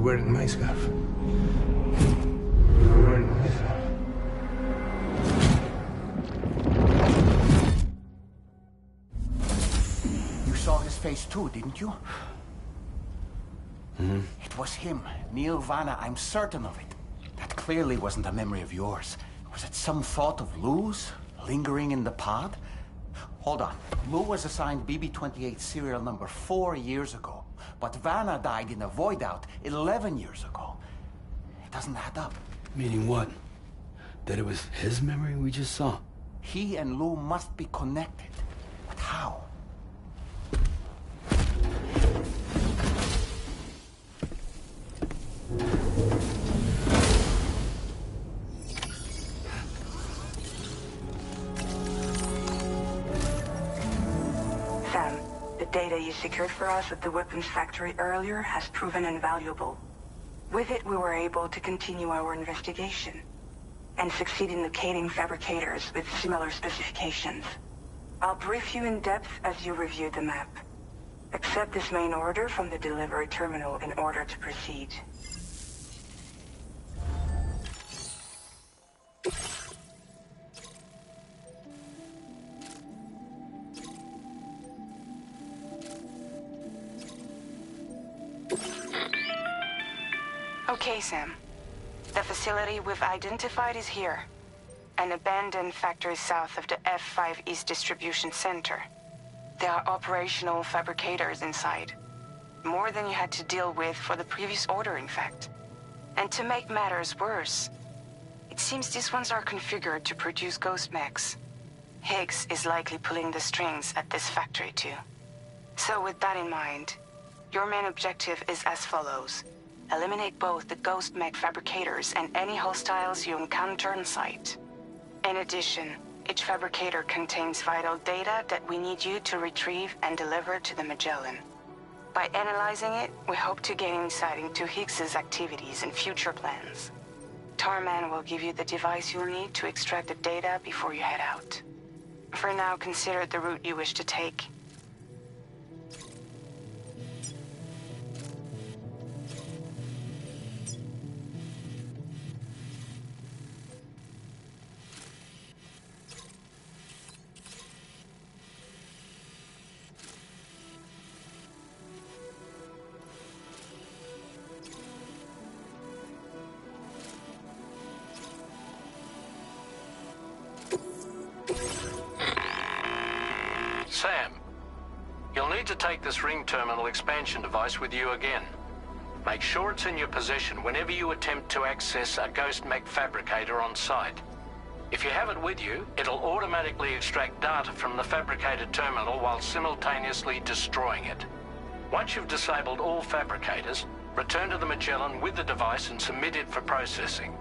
wearing my scarf. You're wearing my scarf. You saw his face too, didn't you? Mm-hmm. It was him, Neil Vanna, I'm certain of it. That clearly wasn't a memory of yours. Was it some thought of Lou's, lingering in the pod? Hold on. Lou was assigned BB-28 serial number 4 years ago. But Vanna died in a void out 11 years ago. It doesn't add up. Meaning what? That it was his memory we just saw? He and Lou must be connected. But how? Sam, the data you secured for us at the weapons factory earlier has proven invaluable. With it, we were able to continue our investigation and succeed in locating fabricators with similar specifications. I'll brief you in depth as you review the map. Accept this main order from the delivery terminal in order to proceed. Okay, Sam. The facility we've identified is here. An abandoned factory south of the F5 East Distribution Center. There are operational fabricators inside. More than you had to deal with for the previous order, in fact. And to make matters worse, it seems these ones are configured to produce ghost mechs. Higgs is likely pulling the strings at this factory too. So with that in mind, your main objective is as follows. Eliminate both the ghost mech fabricators and any hostiles you encounter on site. In addition, each fabricator contains vital data that we need you to retrieve and deliver to the Magellan. By analyzing it, we hope to gain insight into Higgs's activities and future plans. Tarman will give you the device you'll need to extract the data before you head out. For now, consider the route you wish to take. Sam, you'll need to take this ring terminal expansion device with you again. Make sure it's in your possession whenever you attempt to access a ghost mech fabricator on site. If you have it with you, it'll automatically extract data from the fabricated terminal while simultaneously destroying it. Once you've disabled all fabricators, return to the Magellan with the device and submit it for processing.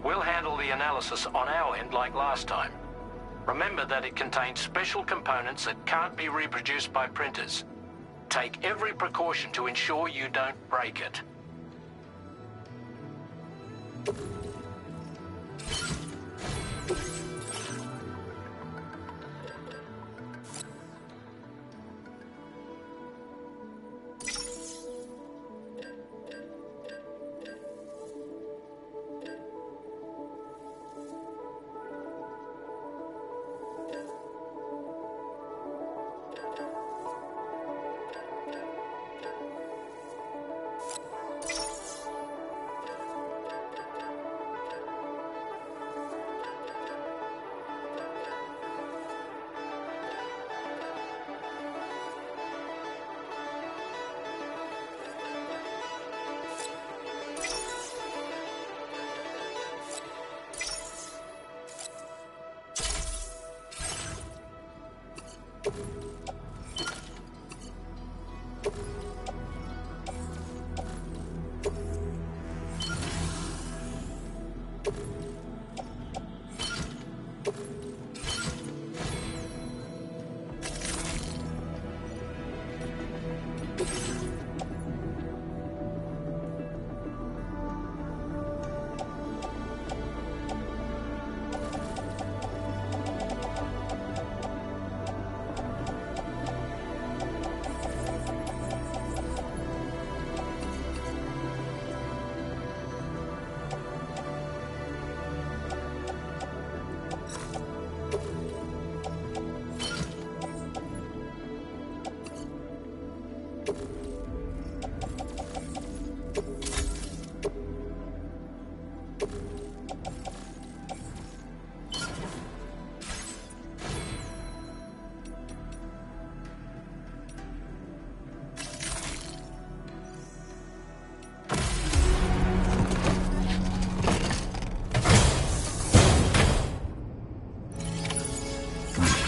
We'll handle the analysis on our end like last time. Remember that it contains special components that can't be reproduced by printers. Take every precaution to ensure you don't break it.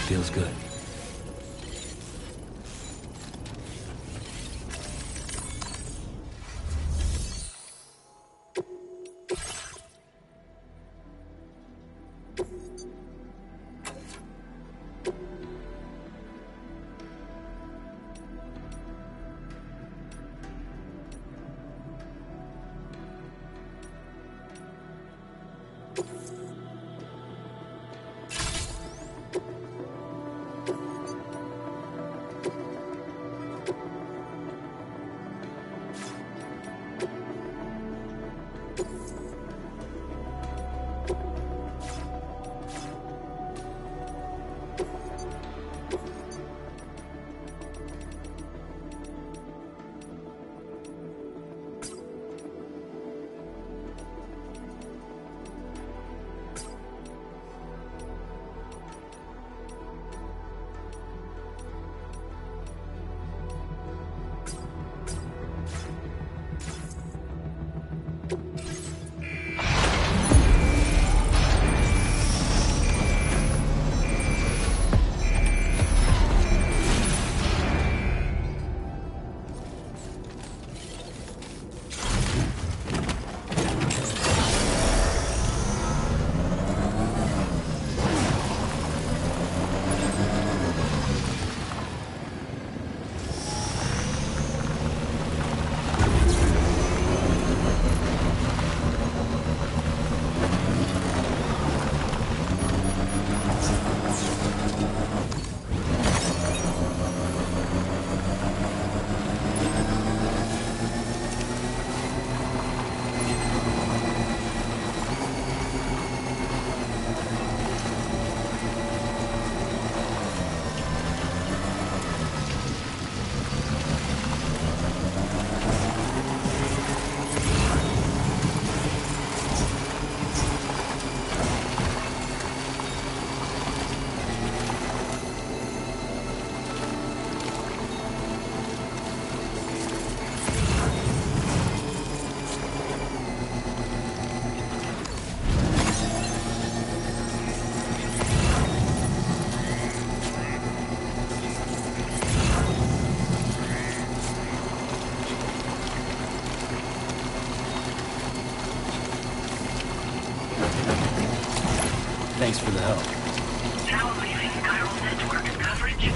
Feels good. Thanks for the help. Now leaving chiral network coverage.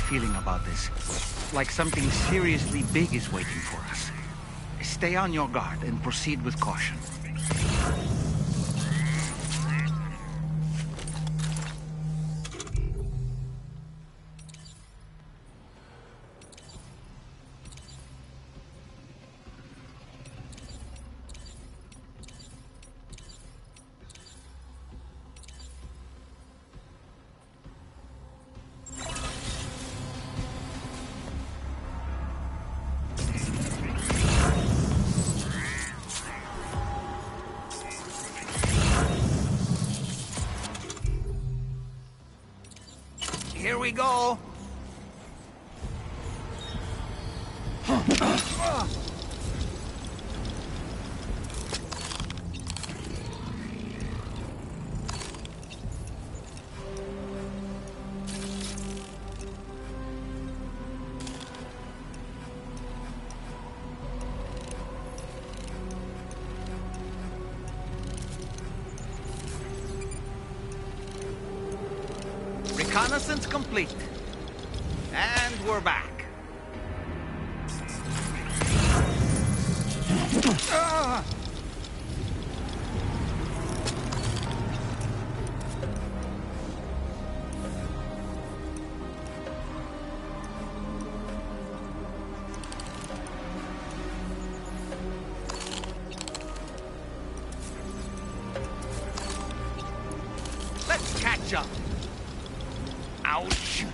Feeling about this. Like something seriously big is waiting for us. Stay on your guard and proceed with caution. here we go. Reconnaissance complete. And we're back. Let's catch up. Ouch.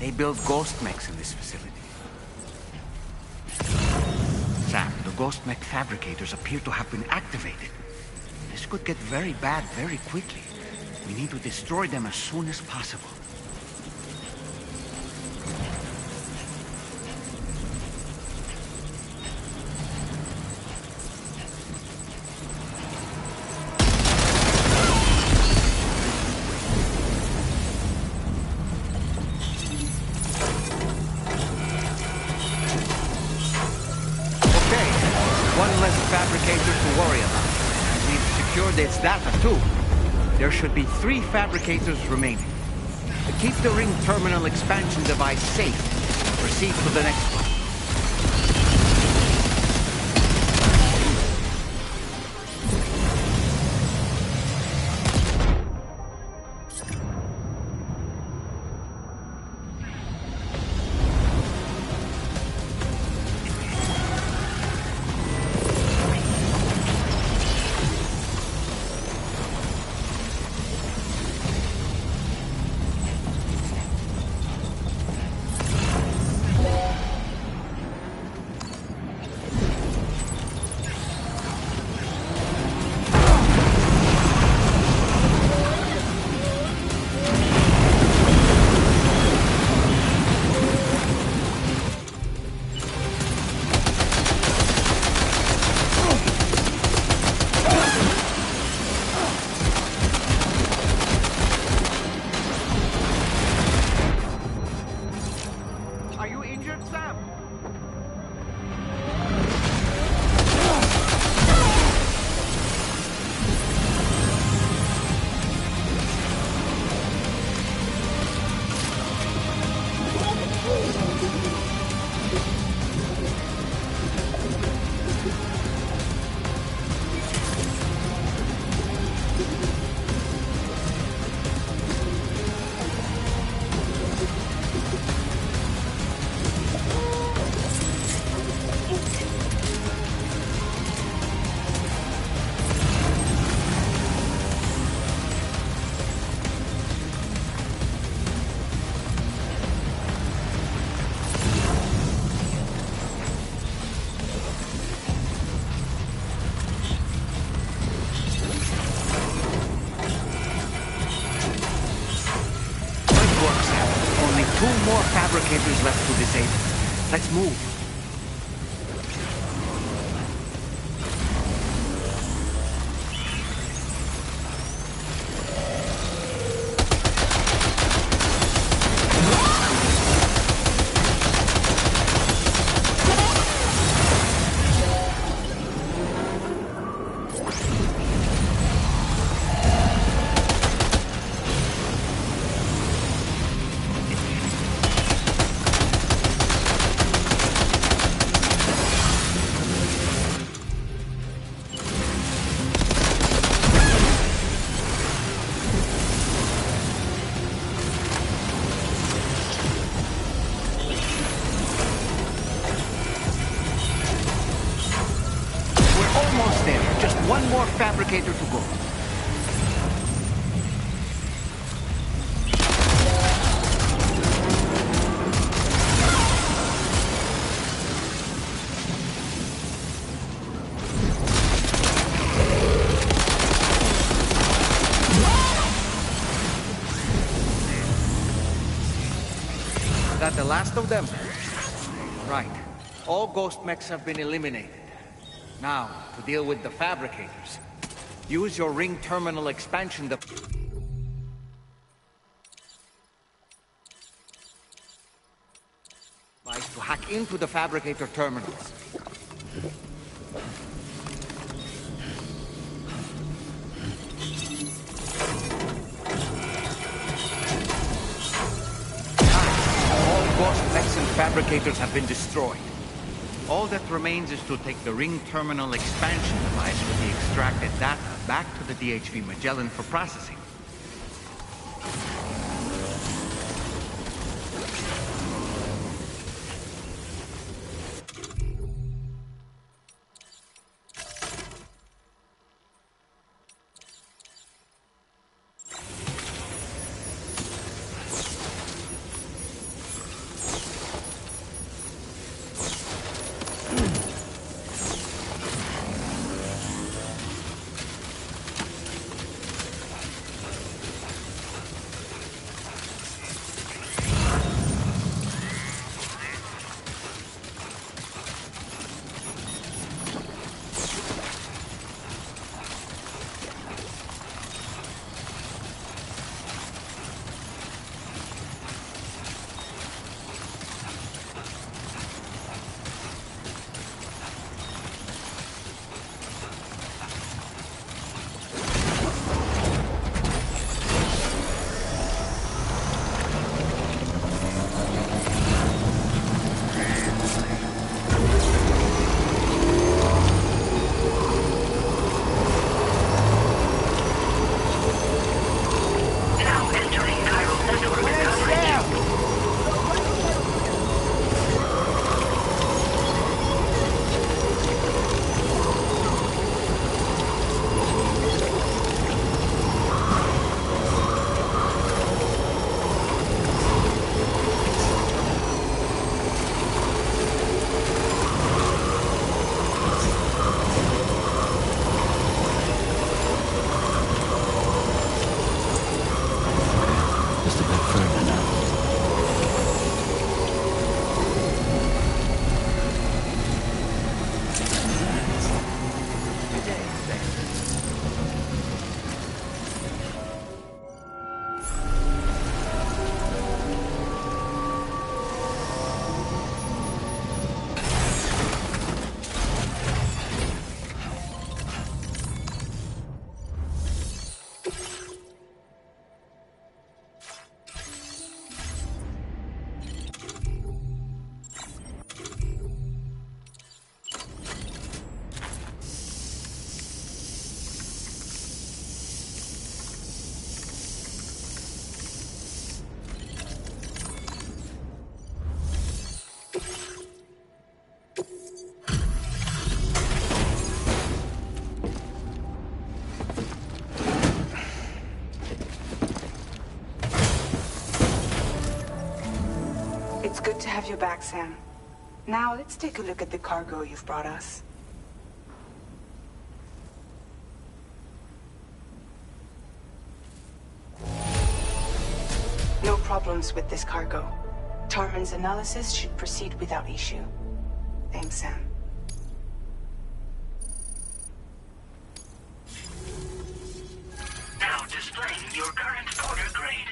They build ghost mechs in this facility. Sam, the ghost mech fabricators appear to have been activated. This could get very bad very quickly. We need to destroy them as soon as possible. It's data too. There should be 3 fabricators remaining. Keep the ring terminal expansion device safe. Proceed to the next one. Let's move. Almost there. Just one more fabricator to go. Is that the last of them? Right. All ghost mechs have been eliminated. Now, to deal with the fabricators. Use your ring terminal expansion device to hack into the fabricator terminals. All ghost mechs and fabricators have been destroyed. All that remains is to take the ring terminal expansion device with the extracted data back to the DHV Magellan for processing. It's good to have you back, Sam. Now, let's take a look at the cargo you've brought us. No problems with this cargo. Tormund's analysis should proceed without issue. Thanks, Sam. Now displaying your current order grade.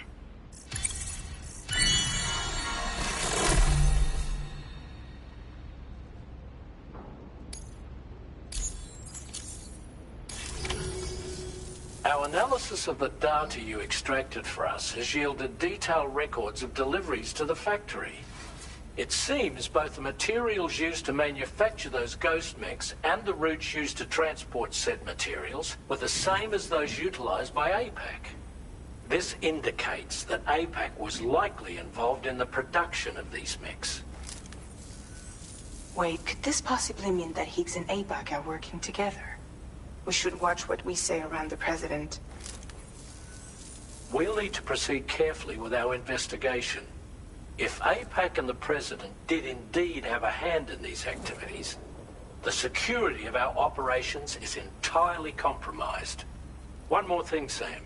Our analysis of the data you extracted for us has yielded detailed records of deliveries to the factory. It seems both the materials used to manufacture those ghost mechs and the routes used to transport said materials were the same as those utilized by APAC. This indicates that APAC was likely involved in the production of these mechs. Wait, could this possibly mean that Higgs and APAC are working together? We should watch what we say around the President. We'll need to proceed carefully with our investigation. If APAC and the President did indeed have a hand in these activities, the security of our operations is entirely compromised. One more thing, Sam.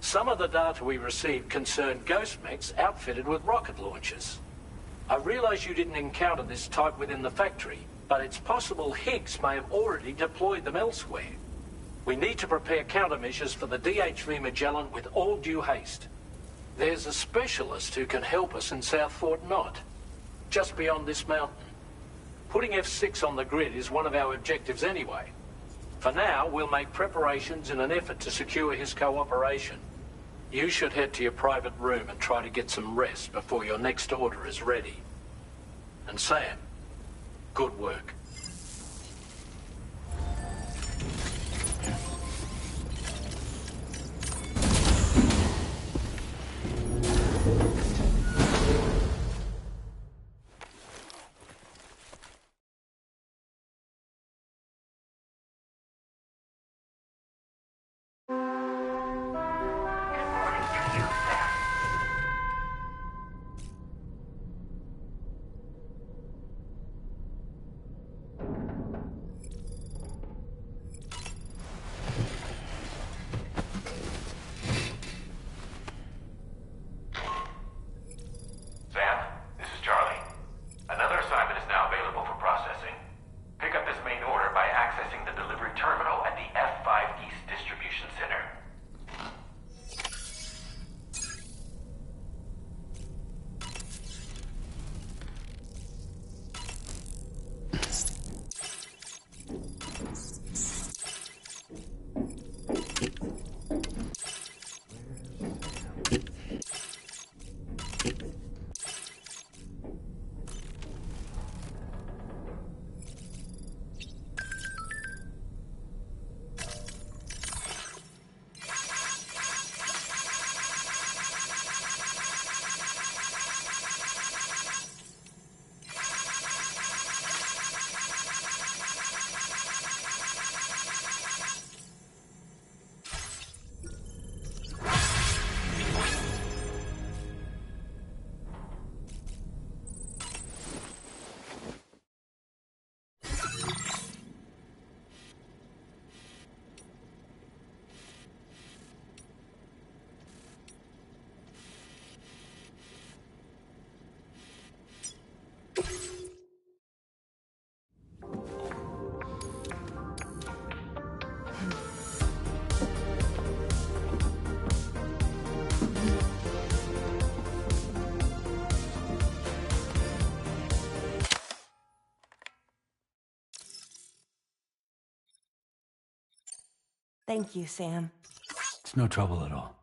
Some of the data we received concerned ghost mechs outfitted with rocket launchers. I realize you didn't encounter this type within the factory, but it's possible Higgs may have already deployed them elsewhere. We need to prepare countermeasures for the DHV Magellan with all due haste. There's a specialist who can help us in South Fort Knott, just beyond this mountain. Putting F6 on the grid is one of our objectives anyway. For now, we'll make preparations in an effort to secure his cooperation. You should head to your private room and try to get some rest before your next order is ready. And Sam, good work. Thank you, Sam. It's no trouble at all.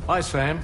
Hi, Sam.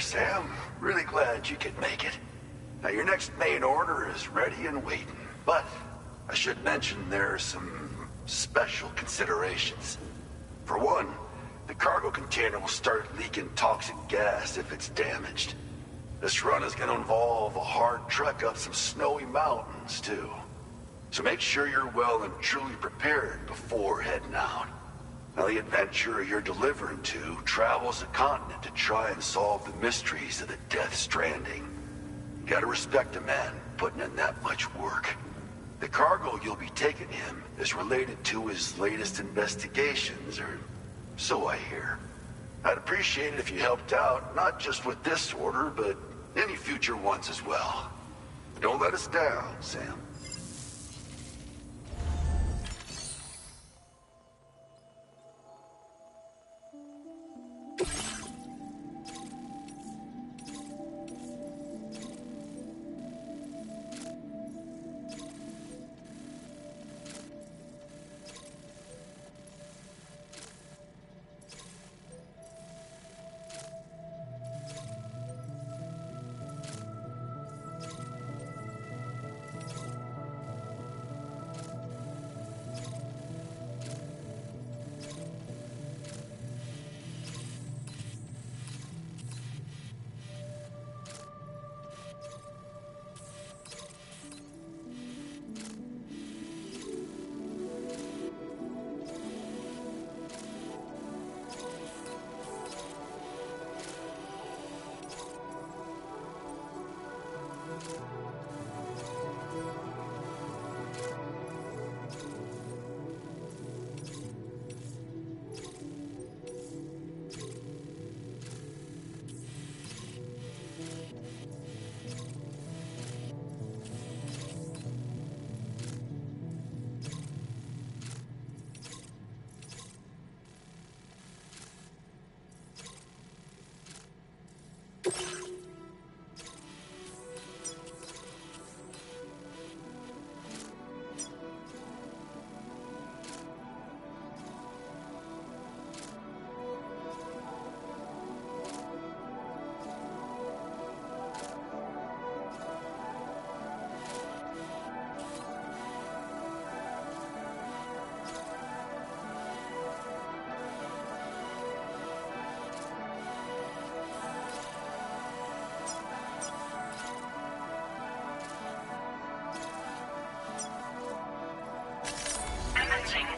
Sam. Really glad you could make it. Now, your next main order is ready and waiting. But I should mention there are some special considerations. For one, the cargo container will start leaking toxic gas if it's damaged. This run is going to involve a hard trek up some snowy mountains, too. So make sure you're well and truly prepared before heading out. Now, the adventurer you're delivering to travels the continent to try and solve the mysteries of the Death Stranding. You gotta respect a man putting in that much work. The cargo you'll be taking him is related to his latest investigations, or so I hear. I'd appreciate it if you helped out, not just with this order, but any future ones as well. Don't let us down, Sam.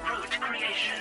Route creation.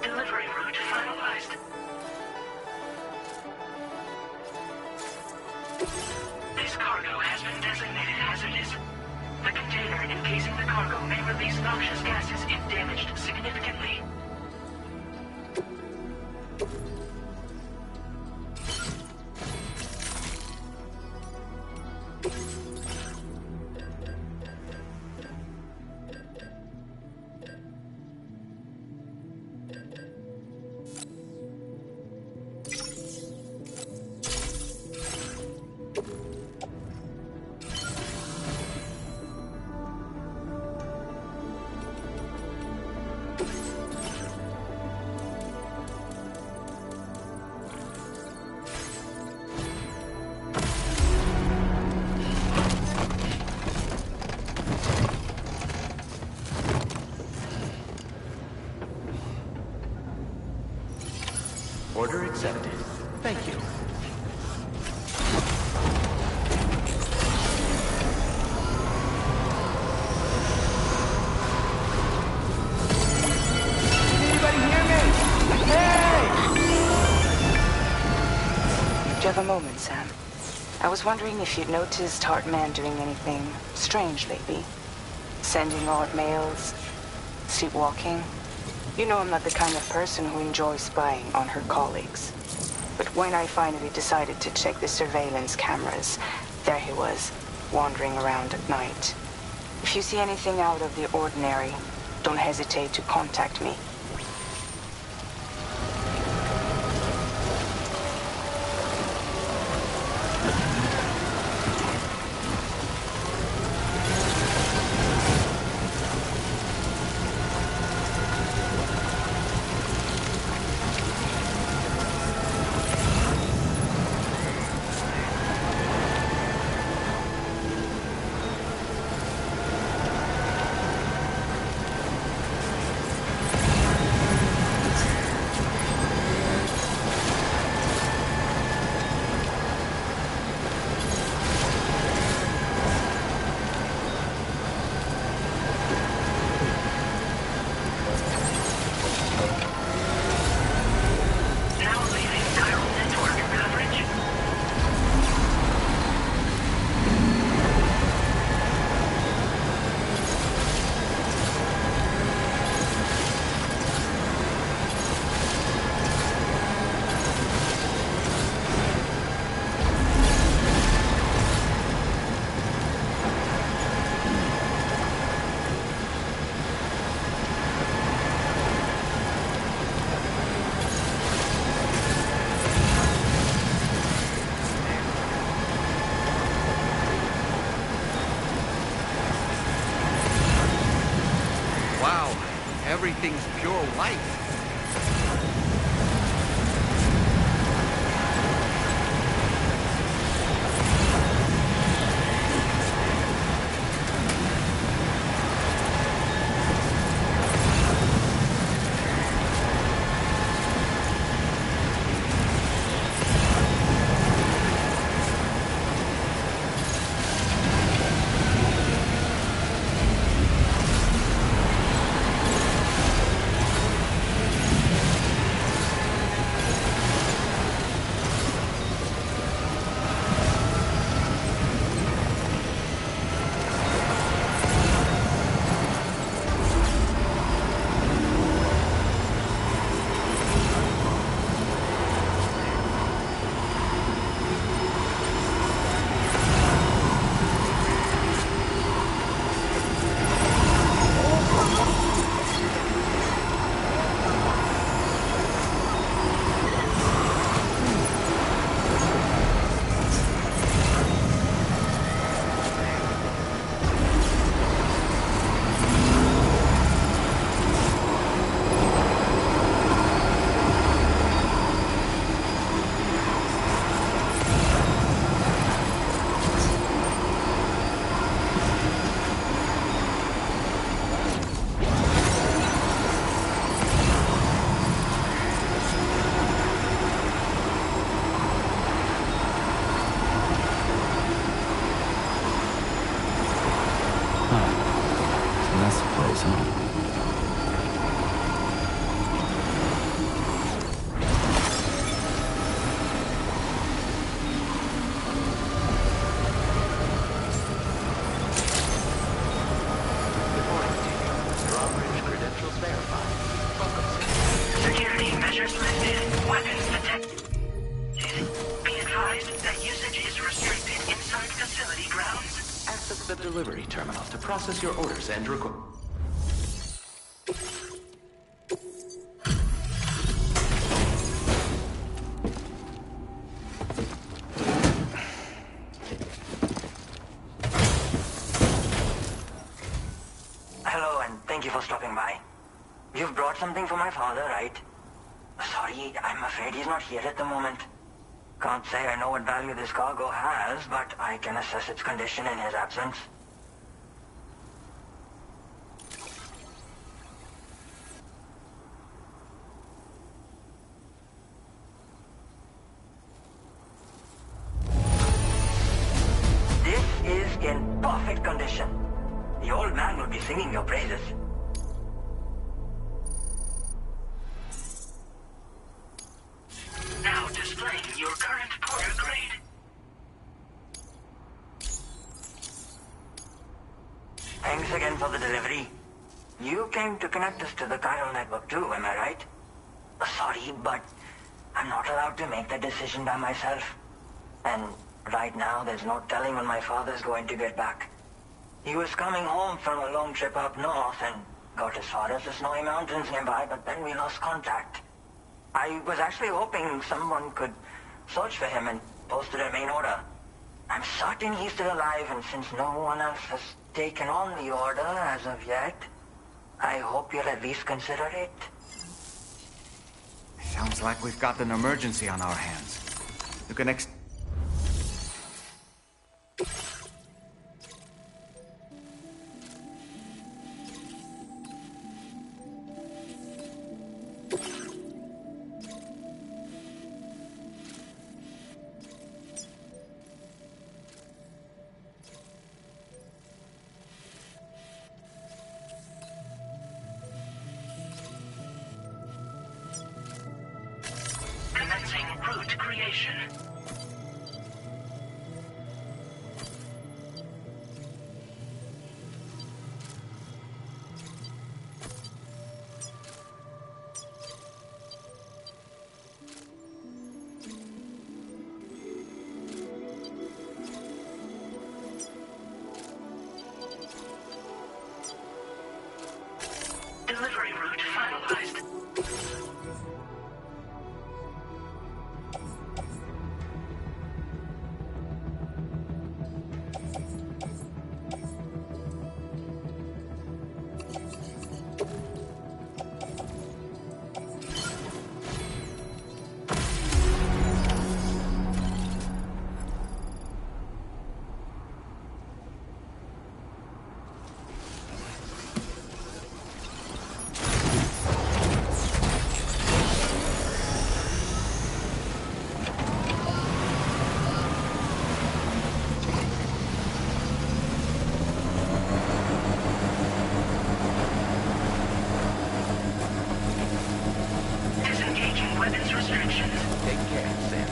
Delivery route finalized. This cargo has been designated hazardous. The container encasing the cargo may release noxious gases if damaged significantly. Order accepted. Thank you. Anybody hear me? Hey! you have a moment, Sam? I was wondering if you'd noticed Hartman doing anything strange lately. Sending odd mails, sleepwalking. You know I'm not the kind of person who enjoys spying on her colleagues. But when I finally decided to check the surveillance cameras, there he was, wandering around at night. If you see anything out of the ordinary, don't hesitate to contact me. Everything's pure white. The delivery terminal to process your orders and record. Hello, and thank you for stopping by. You've brought something for my father, right? Sorry, I'm afraid he's not here at the moment. Can't say I know what value this cargo has, but I can assess its condition in his absence. This is in perfect condition. The old man will be singing your praises. Now displaying your current porter trying to connect us to the chiral network too, am I right? Sorry, but I'm not allowed to make that decision by myself. And right now, there's no telling when my father's going to get back. He was coming home from a long trip up north and got as far as the snowy mountains nearby, but then we lost contact. I was actually hoping someone could search for him and post a main order. I'm certain he's still alive, and since no one else has taken on the order as of yet, I hope you'll at least consider it. Sounds like we've got an emergency on our hands. You can Commencing route creation. Delivery route finalized. Disengaging weapons restrictions. take care, Sam.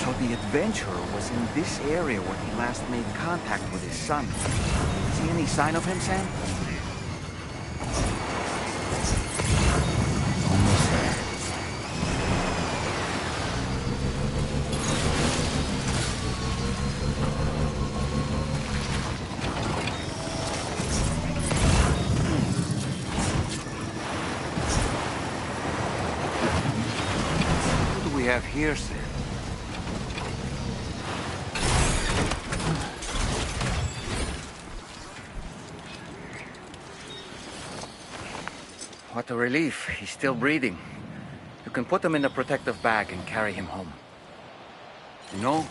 So the adventurer was in this area where he last made contact with his son. See any sign of him, Sam? Almost there. What do we have here, Sam? What a relief. He's still breathing. You can put him in a protective bag and carry him home. You know,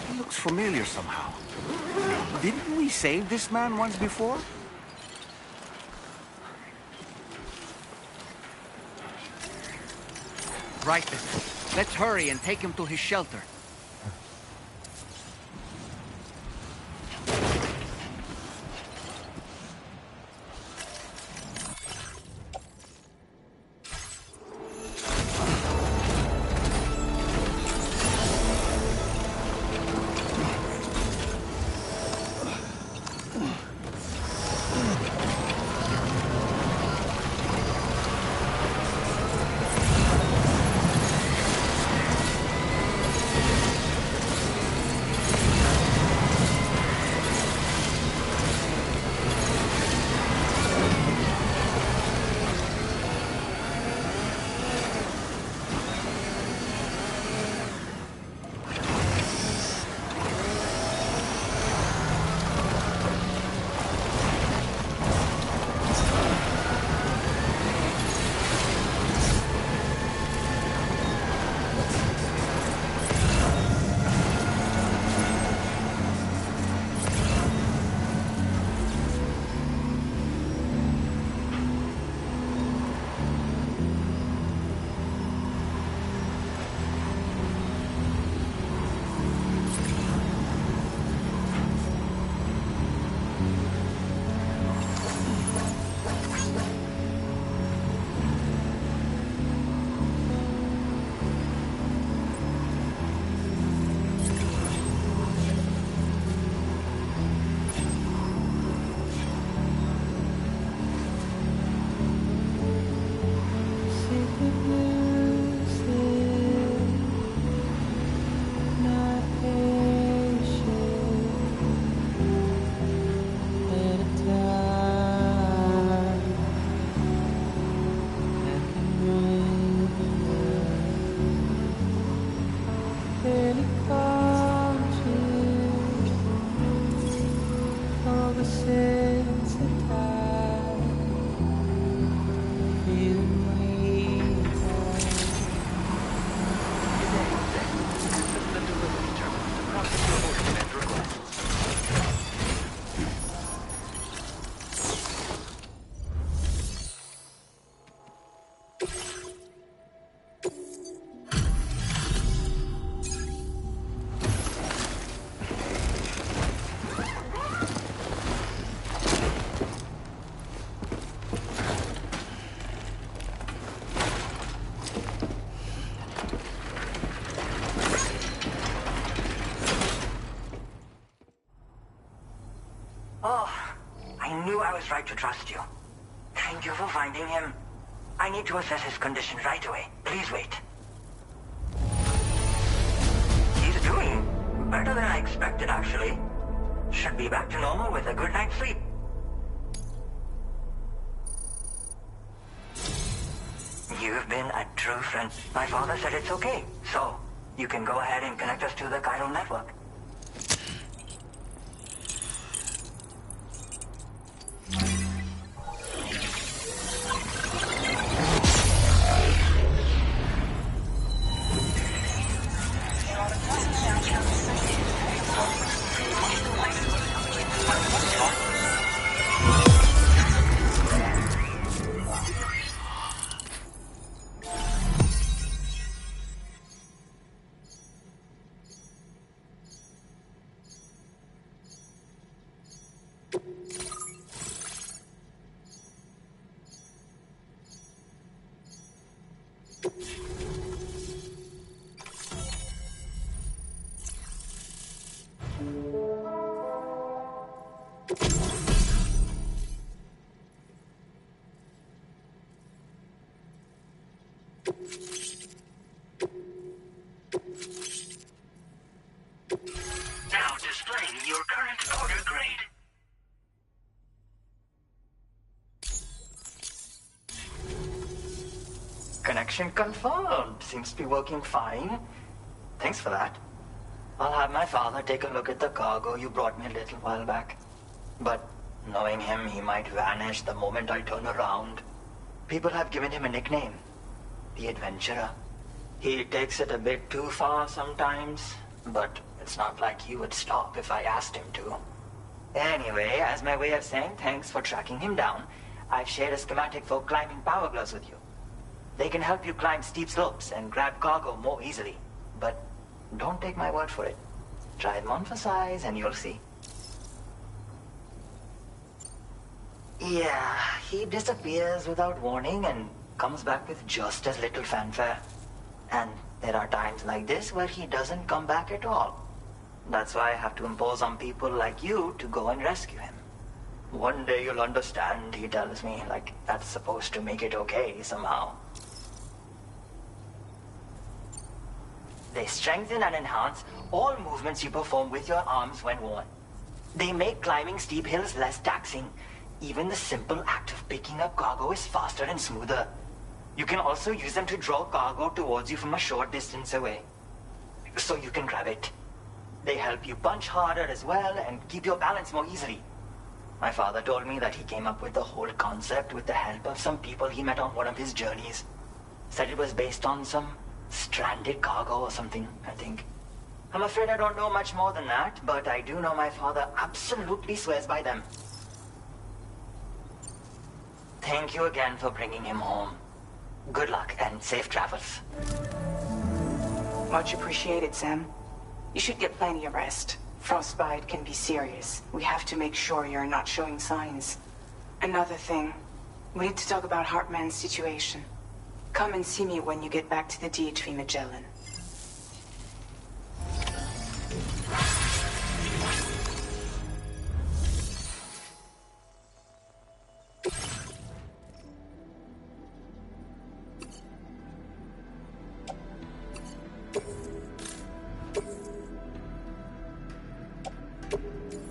he looks familiar somehow. Didn't we save this man once before? Right then. Let's hurry and take him to his shelter. you I was right to trust you. Thank you for finding him. I need to assess his condition right away. Please wait. He's doing better than I expected, actually. Should be back to normal with a good night's sleep. You've been a true friend. My father said it's okay, so you can go ahead and connect us to the chiral network. Now displaying your current order grade. Connection confirmed. Seems to be working fine. Thanks for that. I'll have my father take a look at the cargo you brought me a little while back. But knowing him, he might vanish the moment I turn around. People have given him a nickname. The Adventurer. He takes it a bit too far sometimes, but it's not like he would stop if I asked him to. Anyway, as my way of saying thanks for tracking him down, I've shared a schematic for climbing power gloves with you. They can help you climb steep slopes and grab cargo more easily. But don't take my word for it. Try them on for size and you'll see. Yeah, he disappears without warning and comes back with just as little fanfare. And there are times like this where he doesn't come back at all. That's why I have to impose on people like you to go and rescue him. One day you'll understand, he tells me, like that's supposed to make it okay somehow. They strengthen and enhance all movements you perform with your arms when worn. They make climbing steep hills less taxing. Even the simple act of picking up cargo is faster and smoother. You can also use them to draw cargo towards you from a short distance away, so you can grab it. They help you punch harder as well and keep your balance more easily. My father told me that he came up with the whole concept with the help of some people he met on one of his journeys. Said it was based on some stranded cargo or something, I think. I'm afraid I don't know much more than that, but I do know my father absolutely swears by them. Thank you again for bringing him home. Good luck and safe travels. Much appreciated, Sam. You should get plenty of rest. Frostbite can be serious. We have to make sure you're not showing signs. Another thing, we need to talk about Hartman's situation. Come and see me when you get back to the DHV Magellan.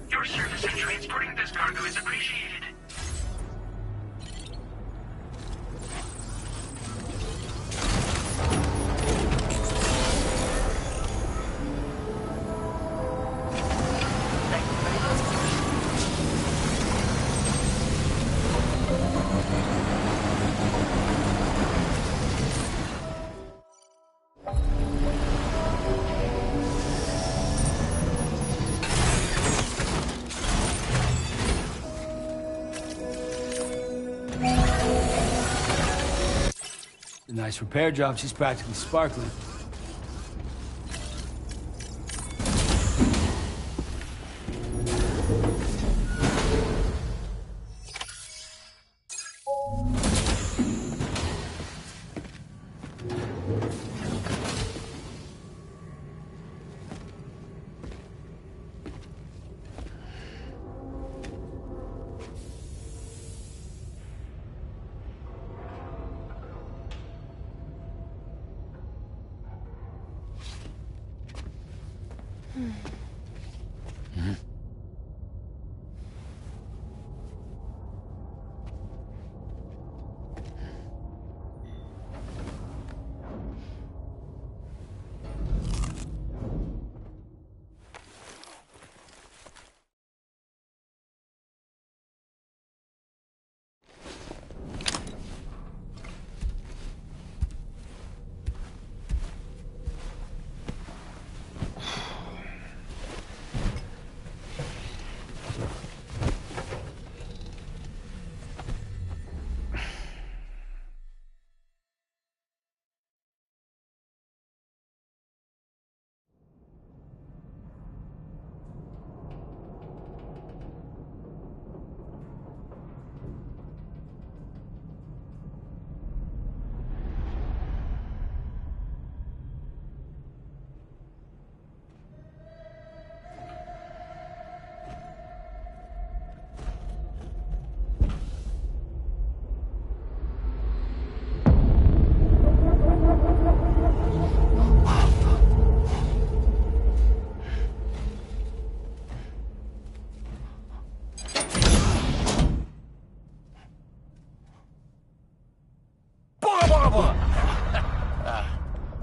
Your service in transporting this cargo is appreciated. A nice repair job. She's practically sparkling.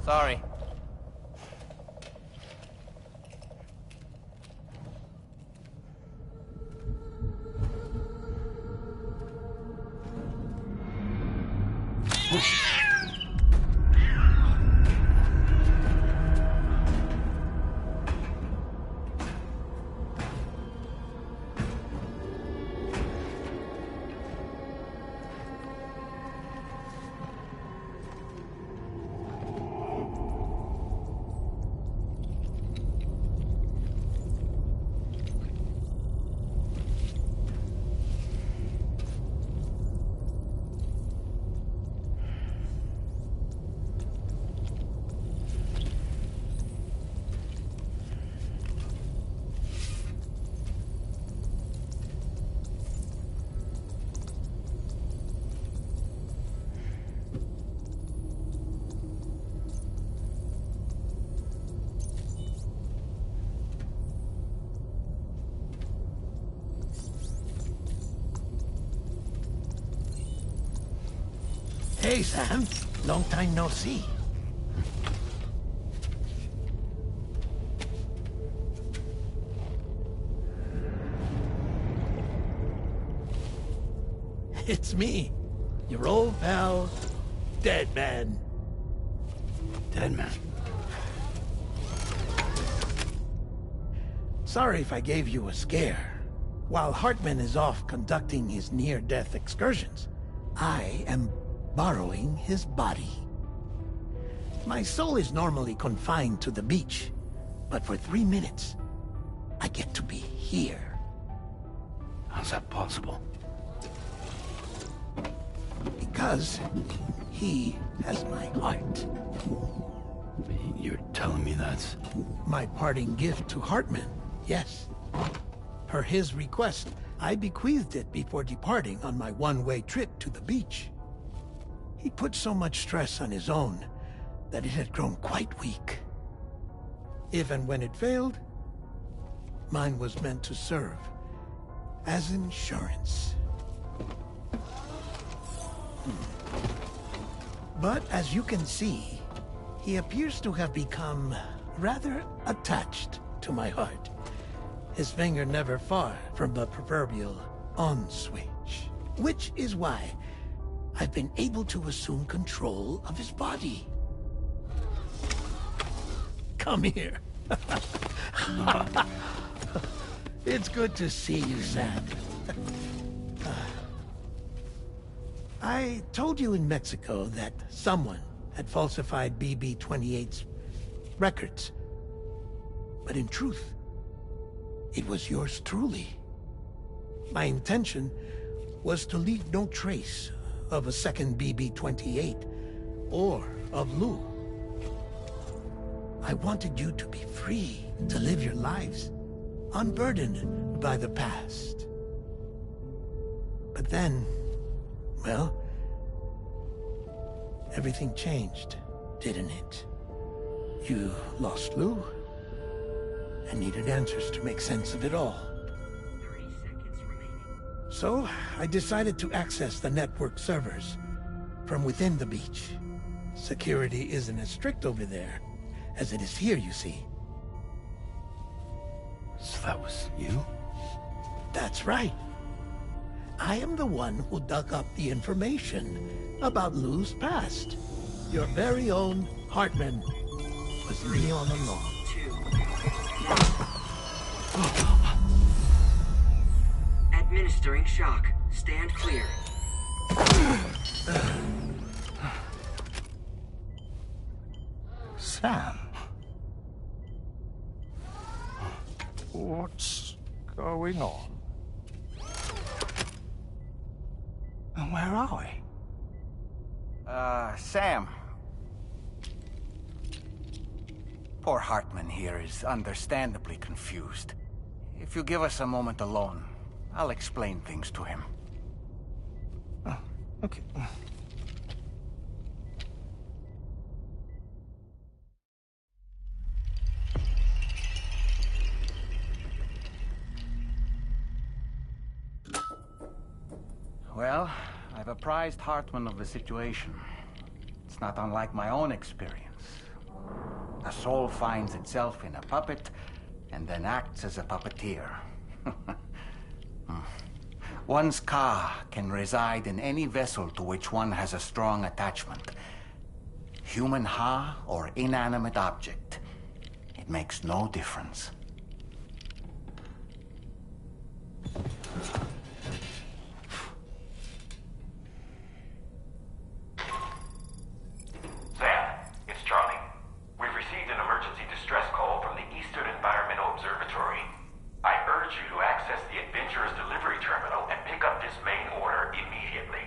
Sorry. Hey, Sam. Long time no see. It's me, your old pal, Dead Man. Dead Man? Sorry if I gave you a scare. While Hartman is off conducting his near-death excursions, I am borrowing his body. My soul is normally confined to the beach, but for 3 minutes, I get to be here. How's that possible? Because he has my heart. You're telling me that's... My parting gift to Hartman, yes. Per his request, I bequeathed it before departing on my one-way trip to the beach. He put so much stress on his own that it had grown quite weak. If and when it failed, mine was meant to serve as insurance. But as you can see, he appears to have become rather attached to my heart. His finger never far from the proverbial on switch. Which is why I've been able to assume control of his body. Come here. It's good to see you, Sam. I told you in Mexico that someone had falsified BB-28's records. But in truth, it was yours truly. My intention was to leave no trace of a second BB-28 or of Lou. I wanted you to be free to live your lives, unburdened by the past. But then, well, everything changed, didn't it? You lost Lou, and needed answers to make sense of it all. 30 seconds remaining. So, I decided to access the network servers from within the beach. Security isn't as strict over there as it is here, you see. So that was you? That's right. I am the one who dug up the information about Lou's past. Your very own Hartman was me all along. 2. Administering shock. Stand clear. Sam? What's going on? And where are we? Sam. Poor Hartman here is understandably confused. If you give us a moment alone, I'll explain things to him. Oh, okay. Well, I've apprised Hartman of the situation. It's not unlike my own experience The soul finds itself in a puppet and then acts as a puppeteer. One's ka can reside in any vessel to which one has a strong attachment. Human ha or inanimate object. It makes no difference. Sam, it's Charlie. We've received an emergency distress call from the Eastern Environmental Observatory. I urge you to access the Adventurer's delivery terminal and pick up this main order immediately.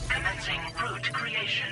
Commencing route creation.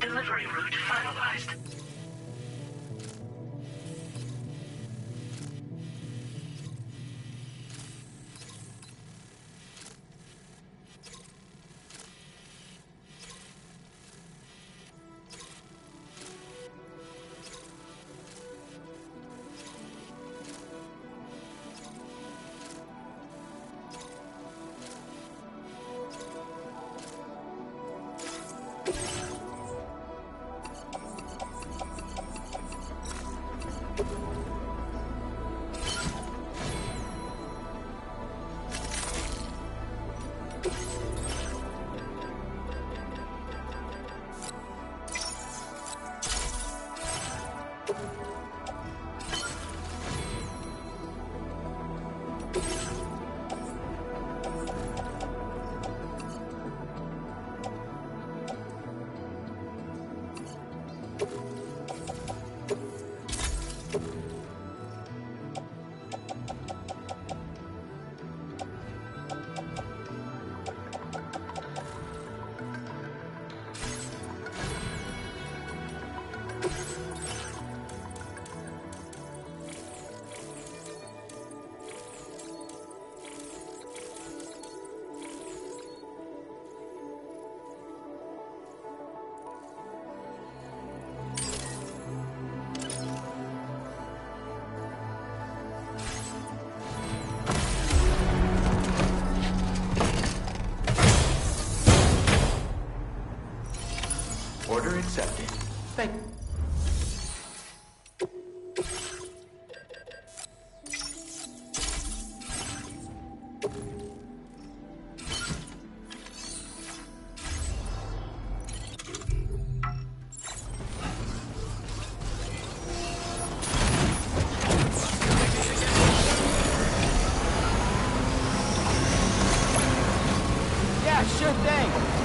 Delivery route finalized. accepted. Thank... Yeah, sure thing.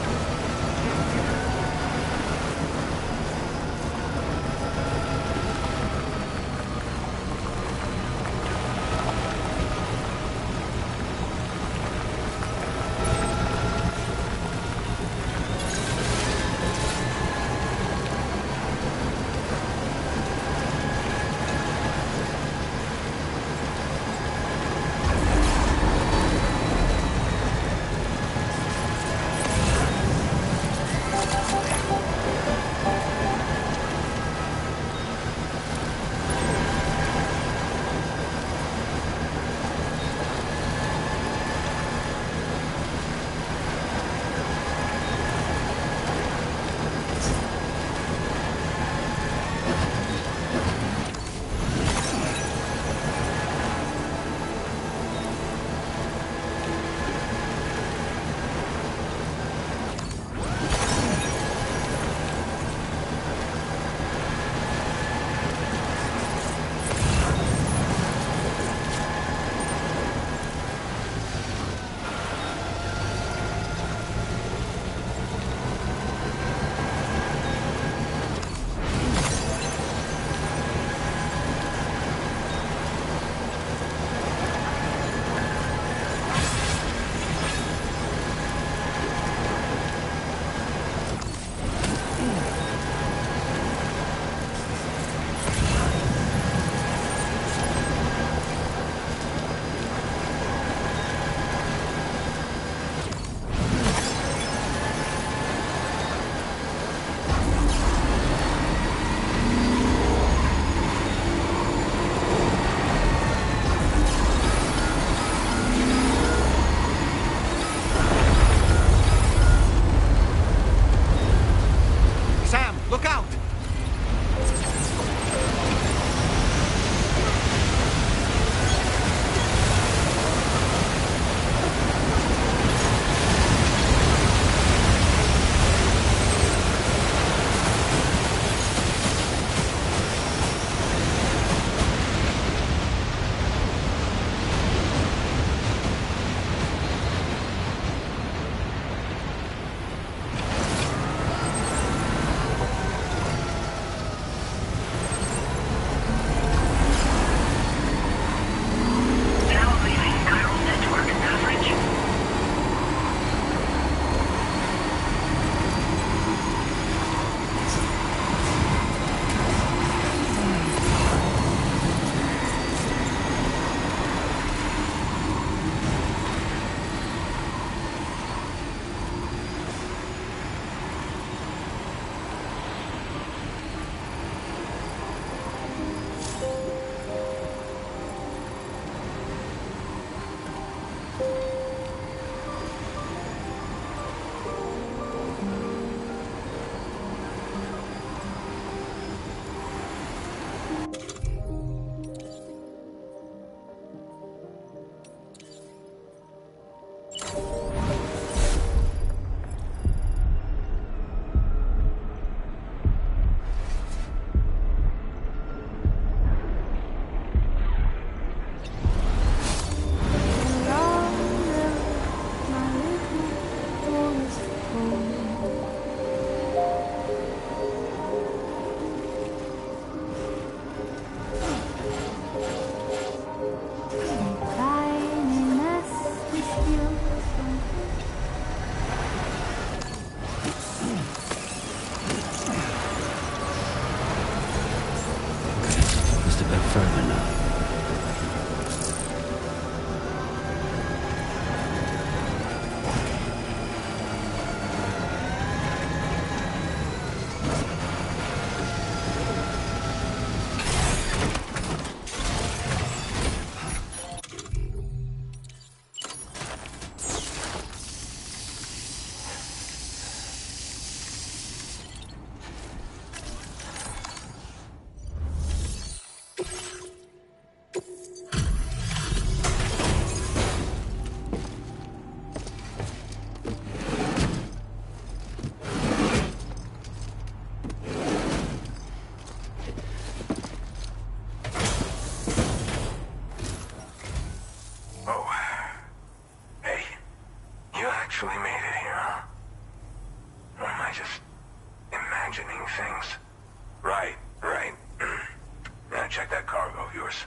actually made it here, huh? Or am I just imagining things? Right. Now check that cargo of yours.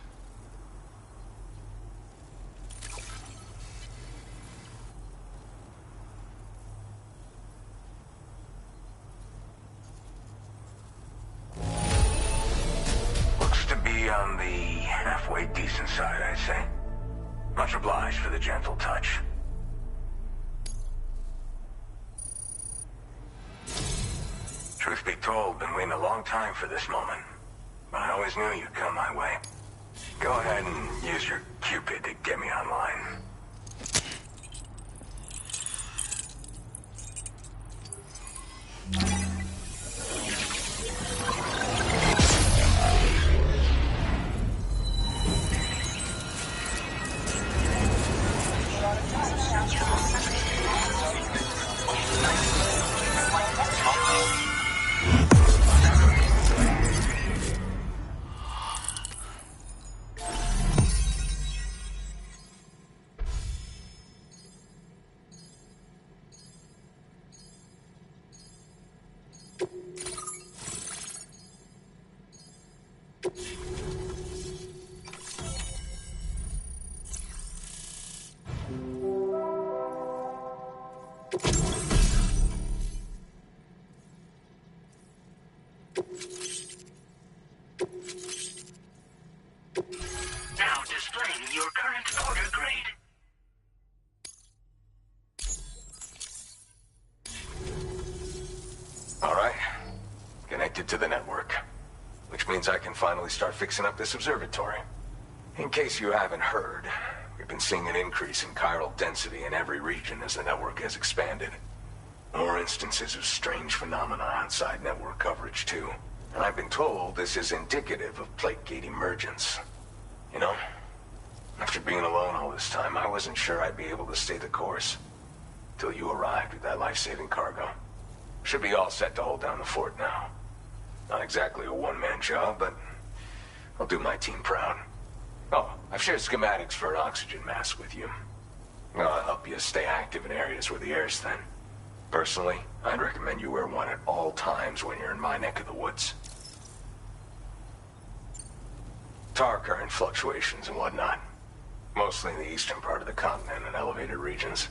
Looks to be on the halfway decent side, I'd say. Much obliged for the gentle touch. Truth be told, been waiting a long time for this moment. But I always knew you'd come my way. Go ahead and use your Cupid to get me online. Now displaying your current order grade. All right. Connected to the network. Which means I can finally start fixing up this observatory. In case you haven't heard, we've been seeing an increase in chiral density in every region as the network has expanded. More instances of strange phenomena outside network coverage, too. And I've been told this is indicative of plate gate emergence. You know, after being alone all this time, I wasn't sure I'd be able to stay the course. Till you arrived with that life-saving cargo. Should be all set to hold down the fort now. Not exactly a one-man job, but I'll do my team proud. Oh, I've shared schematics for an oxygen mask with you. I'll help you stay active in areas where the air's thin. Personally, I'd recommend you wear one at all times when you're in my neck of the woods. Tar current fluctuations and whatnot. Mostly in the eastern part of the continent and elevated regions.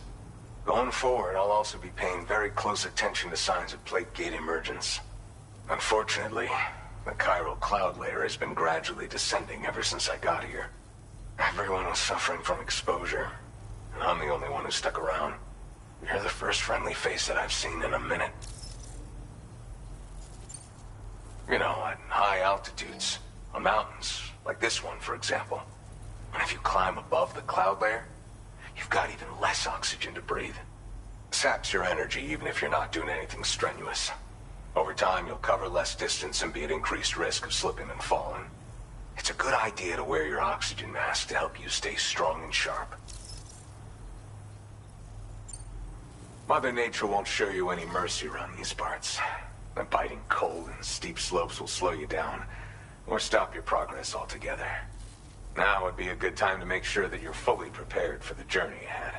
Going forward, I'll also be paying very close attention to signs of plate gate emergence. Unfortunately, the chiral cloud layer has been gradually descending ever since I got here. Everyone was suffering from exposure, and I'm the only one who stuck around. You're the first friendly face that I've seen in a minute. You know, at high altitudes, on mountains, like this one, for example. And if you climb above the cloud layer, you've got even less oxygen to breathe. Saps your energy even if you're not doing anything strenuous. Over time, you'll cover less distance and be at increased risk of slipping and falling. It's a good idea to wear your oxygen mask to help you stay strong and sharp. Mother Nature won't show you any mercy around these parts. The biting cold and steep slopes will slow you down, or stop your progress altogether. Now would be a good time to make sure that you're fully prepared for the journey ahead.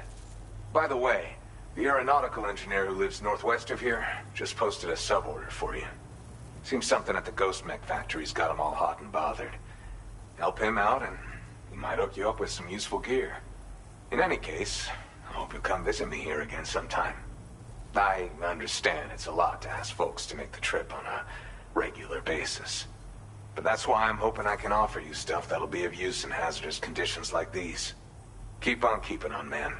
By the way, the aeronautical engineer who lives northwest of here just posted a sub-order for you. Seems something at the Ghost Mech factory's got him all hot and bothered. Help him out and he might hook you up with some useful gear. In any case, I hope you'll come visit me here again sometime. I understand it's a lot to ask folks to make the trip on a regular basis. But that's why I'm hoping I can offer you stuff that'll be of use in hazardous conditions like these. Keep on keeping on, man.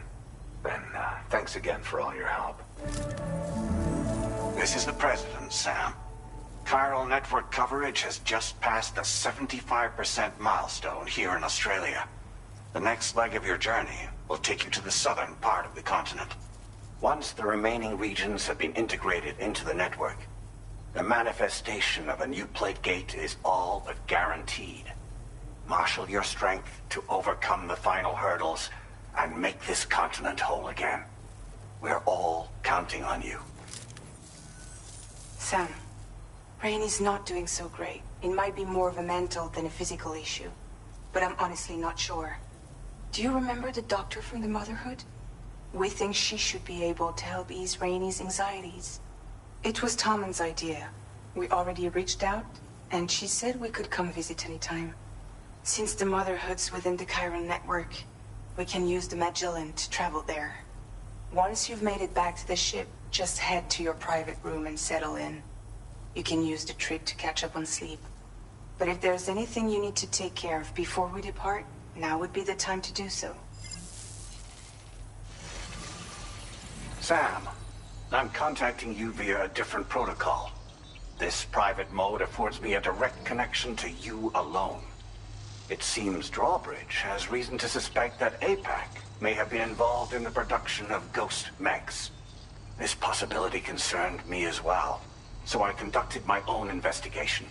And thanks again for all your help. This is the President, Sam. Chiral network coverage has just passed the 75% milestone here in Australia. The next leg of your journey will take you to the southern part of the continent. Once the remaining regions have been integrated into the network, the manifestation of a new plate gate is all but guaranteed. Marshal your strength to overcome the final hurdles and make this continent whole again. We're all counting on you. Sam, Rainey's not doing so great. It might be more of a mental than a physical issue, but I'm honestly not sure. Do you remember the doctor from the Motherhood? We think she should be able to help ease Rainey's anxieties. It was Tommen's idea. We already reached out, and she said we could come visit anytime. Since the Motherhood's within the Chiron network, we can use the Magellan to travel there. Once you've made it back to the ship, just head to your private room and settle in. You can use the trip to catch up on sleep. But if there's anything you need to take care of before we depart, now would be the time to do so. Sam, I'm contacting you via a different protocol. This private mode affords me a direct connection to you alone. It seems Drawbridge has reason to suspect that APAC may have been involved in the production of ghost mechs. This possibility concerned me as well, so I conducted my own investigation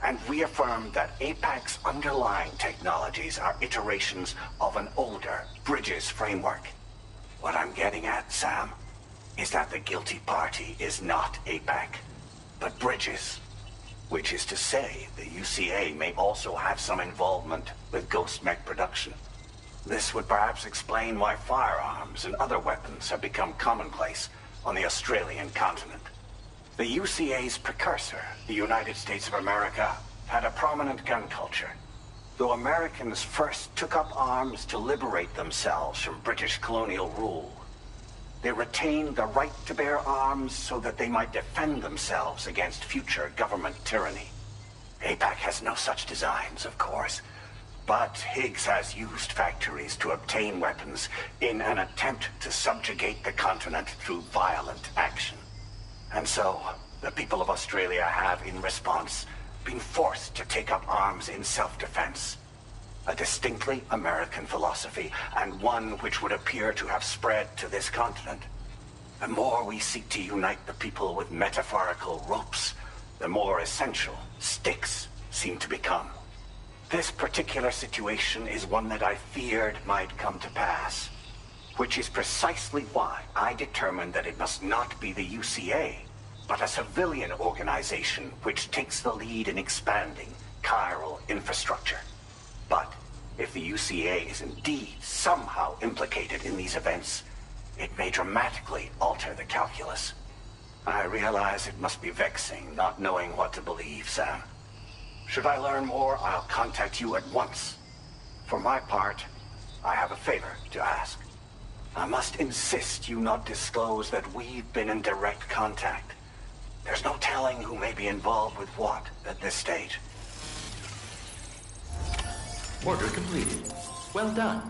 and reaffirmed that APAC's underlying technologies are iterations of an older Bridges framework. What I'm getting at, Sam, is that the guilty party is not APAC, but Bridges. Which is to say, the UCA may also have some involvement with ghost mech production. This would perhaps explain why firearms and other weapons have become commonplace on the Australian continent. The UCA's precursor, the United States of America, had a prominent gun culture. Though Americans first took up arms to liberate themselves from British colonial rule, they retained the right to bear arms so that they might defend themselves against future government tyranny. APAC has no such designs, of course, but Higgs has used factories to obtain weapons in an attempt to subjugate the continent through violent action. And so, the people of Australia have, in response, been forced to take up arms in self-defense. A distinctly American philosophy, and one which would appear to have spread to this continent. The more we seek to unite the people with metaphorical ropes, the more essential sticks seem to become. This particular situation is one that I feared might come to pass, which is precisely why I determined that it must not be the UCA, but a civilian organization which takes the lead in expanding chiral infrastructure. But if the UCA is indeed somehow implicated in these events, it may dramatically alter the calculus. I realize it must be vexing not knowing what to believe, Sam. Should I learn more, I'll contact you at once. For my part, I have a favor to ask. I must insist you not disclose that we've been in direct contact. There's no telling who may be involved with what at this stage. Order completed. Well done.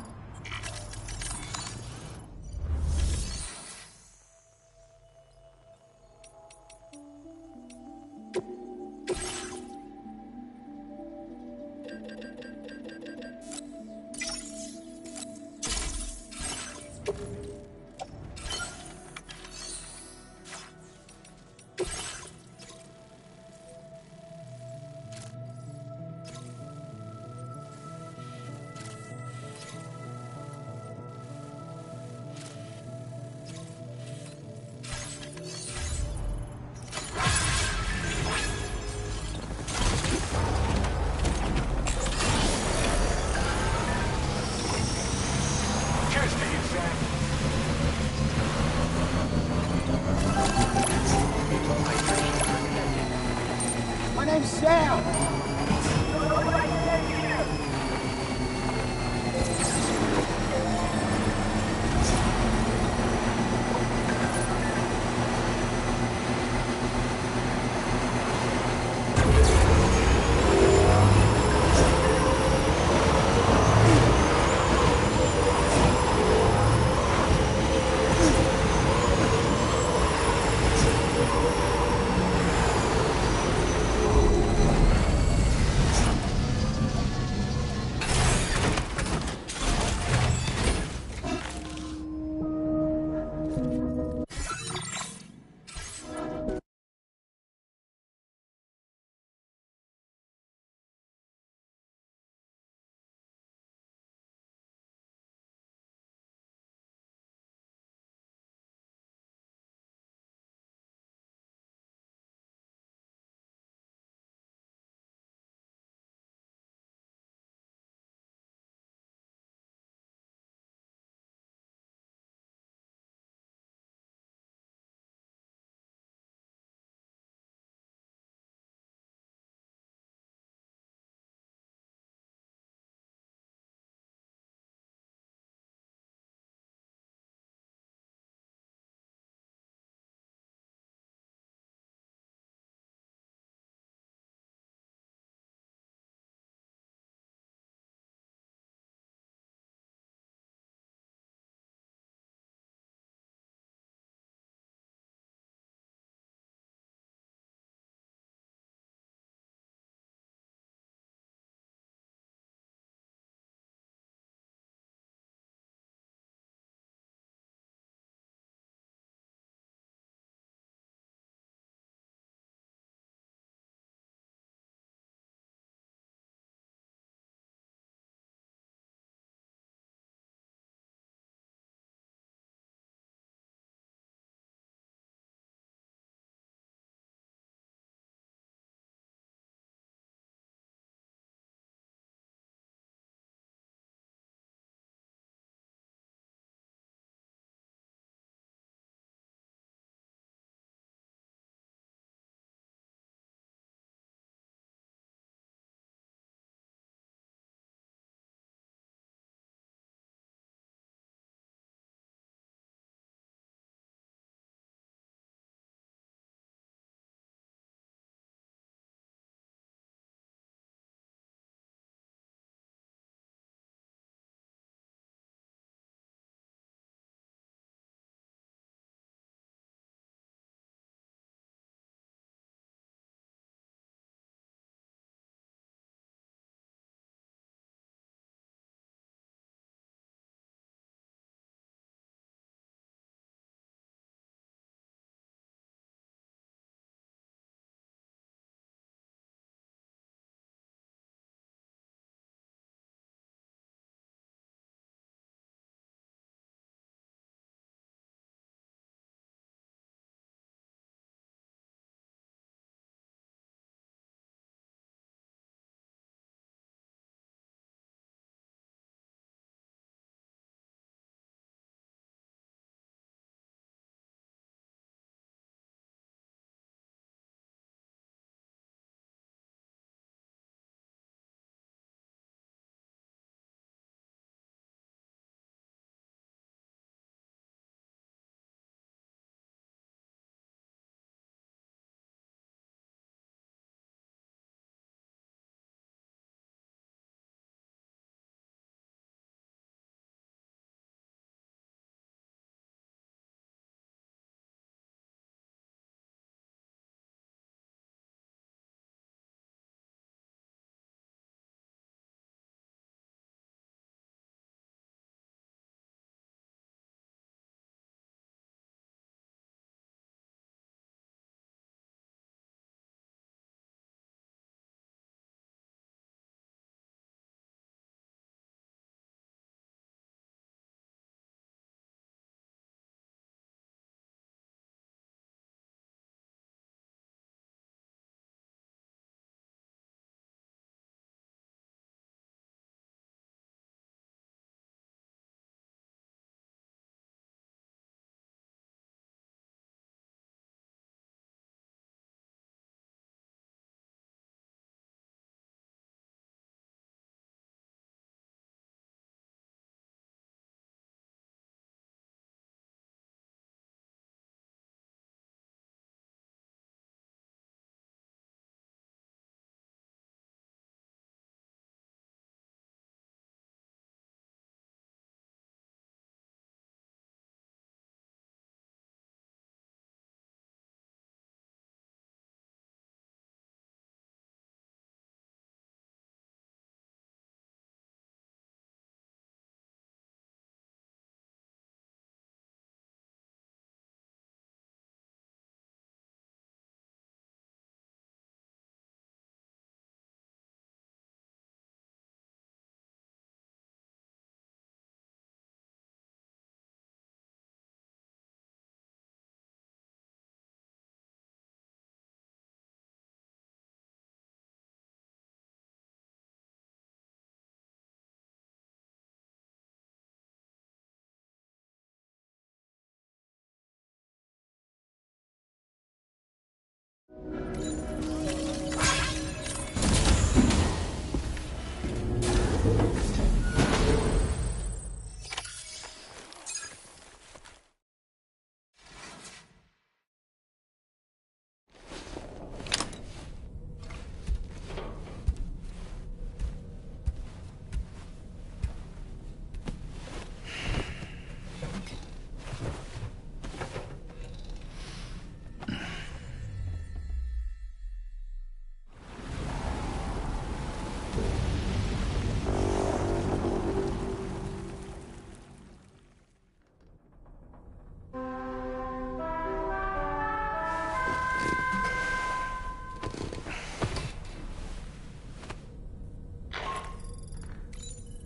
My name's Sam.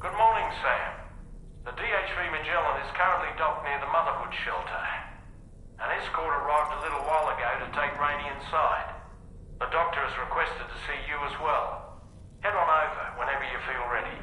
Good morning, Sam. The DHV Magellan is currently docked near the Motherhood shelter. An escort arrived a little while ago to take Rainey inside. The doctor has requested to see you as well. Head on over whenever you feel ready.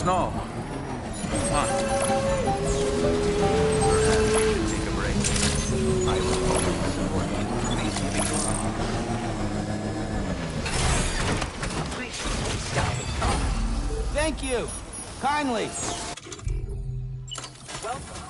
Snow. Come on. Take a break. I will always support you. Please keep it going. Please stop it. Thank you. Kindly. Welcome.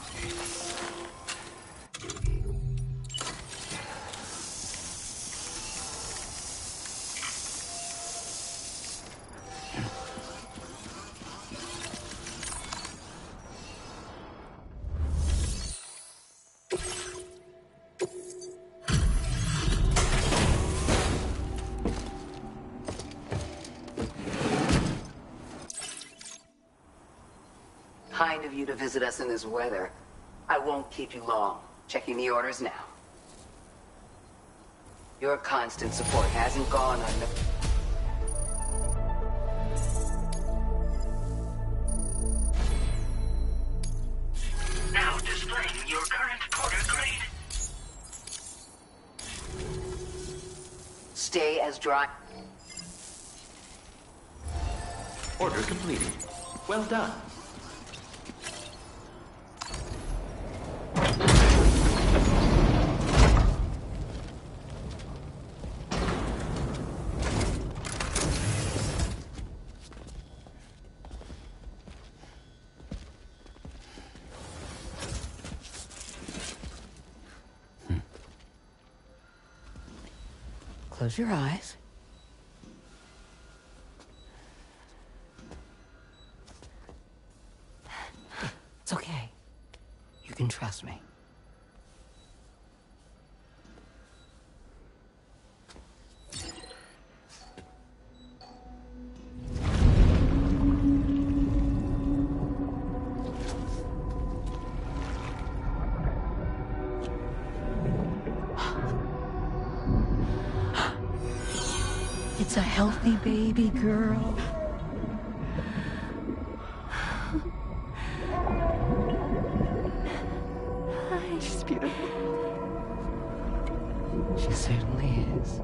Kind of you to visit us in this weather. I won't keep you long. Checking the orders now. Your constant support hasn't gone unnoticed. Now displaying your current order grade. Stay as dry. Order completed. Well done. Close your eyes. trust me. It's a healthy baby girl. She's beautiful. She certainly is.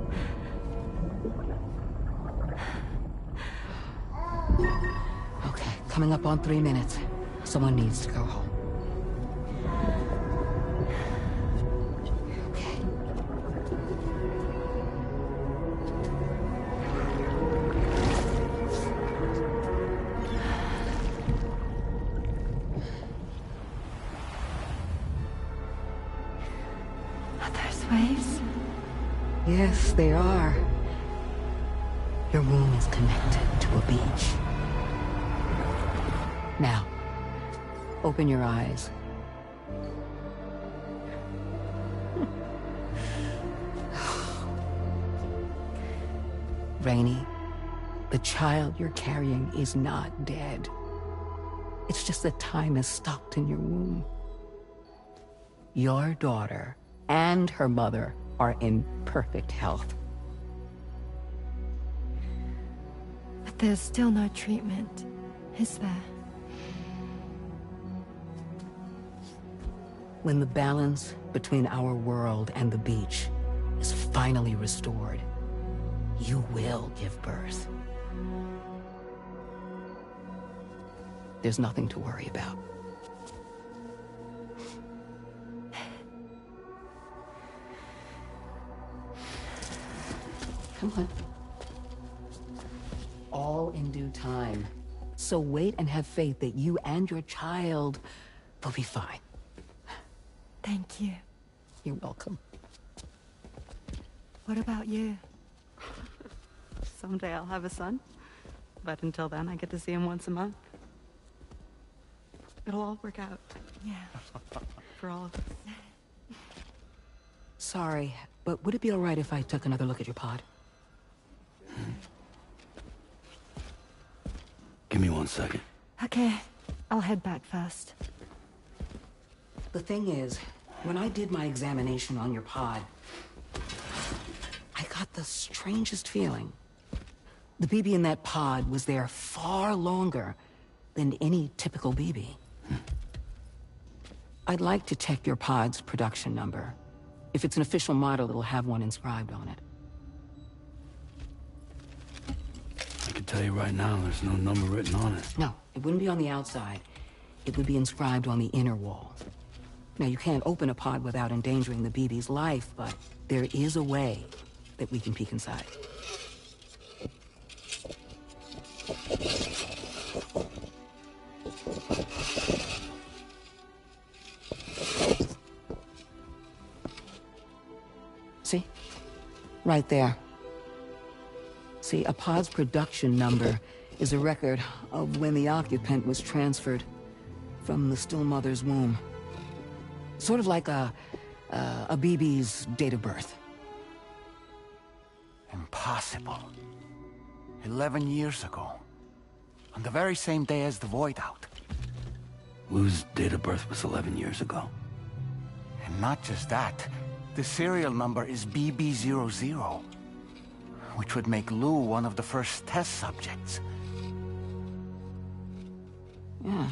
Okay, coming up on 3 minutes. Someone needs to go home. Waves? Yes, they are. Your womb is connected to a beach. Now, open your eyes. Rainey, the child you're carrying is not dead. It's just that time has stopped in your womb. Your daughter and her mother are in perfect health. But there's still no treatment, is there? When the balance between our world and the beach is finally restored, you will give birth. There's nothing to worry about. Come on. All in due time. So wait and have faith that you and your child will be fine. Thank you. You're welcome. What about you? Someday I'll have a son, but until then I get to see him once a month. It'll all work out. Yeah. For all of us. Sorry, but would it be all right if I took another look at your pod? Give me 1 second. Okay, I'll head back first. The thing is, when I did my examination on your pod, I got the strangest feeling. The BB in that pod was there far longer than any typical BB. I'd like to check your pod's production number. If it's an official model, it'll have one inscribed on it. I can tell you right now, there's no number written on it. No, it wouldn't be on the outside. It would be inscribed on the inner wall. Now, you can't open a pod without endangering the BB's life, but there is a way that we can peek inside. See? Right there. See, a pod's production number is a record of when the occupant was transferred from the still mother's womb. Sort of like a BB's date of birth. Impossible. 11 years ago. On the very same day as the Void Out. Lou's date of birth was 11 years ago. And not just that. The serial number is BB00. Which would make Lou one of the first test subjects. Yeah.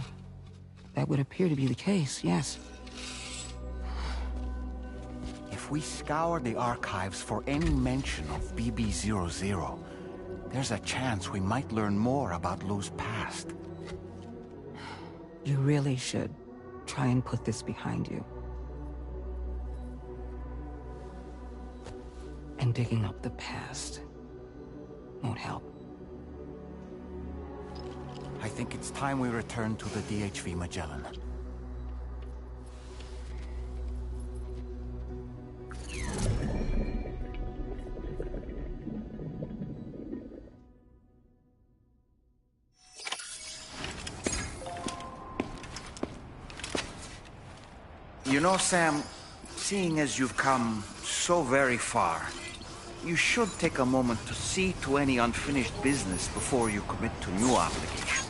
That would appear to be the case, yes. If we scour the archives for any mention of BB00, there's a chance we might learn more about Lou's past. You really should try and put this behind you. And digging up the past won't help. I think it's time we return to the DHV Magellan. You know, Sam, seeing as you've come so very far, you should take a moment to see to any unfinished business before you commit to new obligations.